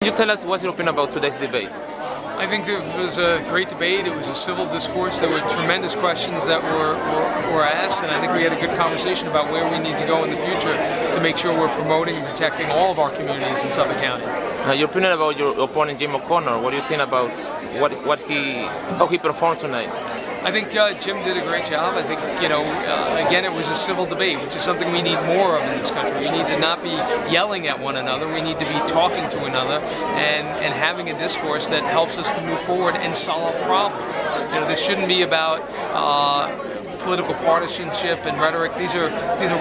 Can you tell us what's your opinion about today's debate? I think it was a great debate. It was a civil discourse. There were tremendous questions that were asked, and I think we had a good conversation about where we need to go in the future to make sure we're promoting and protecting all of our communities in Suffolk County. Your opinion about your opponent, Jim O'Connor. What do you think about how he performed tonight? I think Jim did a great job. I think, again, it was a civil debate, which is something we need more of in this country. We need to not be yelling at one another. We need to be talking to one another and having a discourse that helps us to move forward and solve problems. This shouldn't be about political partisanship and rhetoric. These are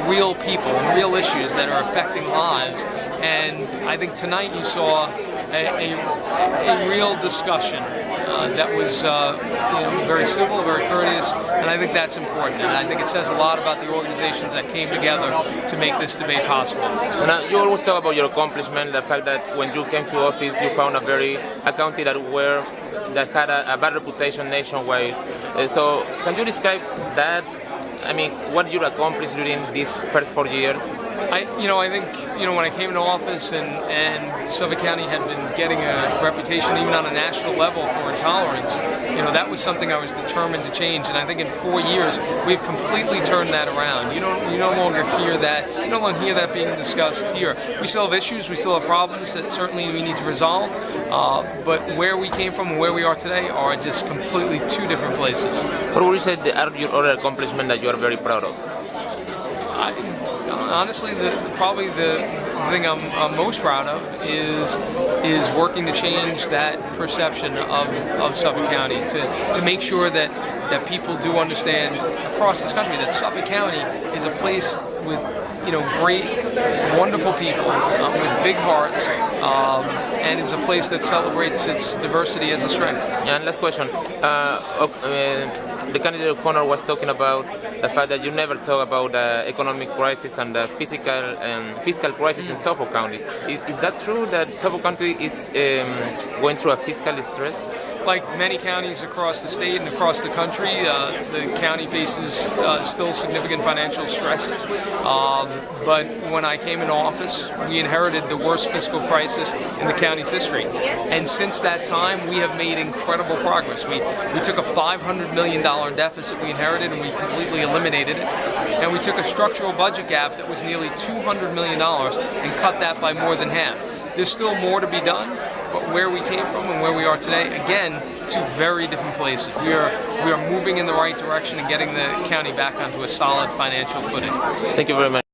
real people and real issues that are affecting lives. And I think tonight you saw a real discussion that was very civil, very courteous, and I think that's important. And I think it says a lot about the organizations that came together to make this debate possible. And you always talk about your accomplishment, the fact that when you came to office you found a county that had a bad reputation nationwide. So can you describe that? I mean, what you accomplished during these first 4 years? I think when I came into office and Suffolk County had been getting a reputation even on a national level for intolerance, that was something I was determined to change. And I think in 4 years we've completely turned that around. You no longer hear that. You no longer hear that being discussed here. We still have issues. We still have problems that certainly we need to resolve. But where we came from and where we are today are just completely two different places. What would you say are your other accomplishments that you are very proud of? Honestly, probably the thing I'm most proud of is working to change that perception of Suffolk County, to make sure that people do understand across this country that Suffolk County is a place with great, wonderful people with big hearts, and it's a place that celebrates its diversity as a strength. And last question. The candidate O'Connor was talking about the fact that you never talk about the economic crisis and the fiscal crisis in Suffolk County. Is that true that Suffolk County is going through a fiscal stress? Like many counties across the state and across the country, the county faces still significant financial stresses. But when I came into office, we inherited the worst fiscal crisis in the county's history. And since that time, we have made incredible progress. We took a $500 million deficit we inherited and we completely eliminated it. And we took a structural budget gap that was nearly $200 million and cut that by more than half. There's still more to be done. But where we came from and where we are today, again, two very different places. We are moving in the right direction and getting the county back onto a solid financial footing. Thank you very much.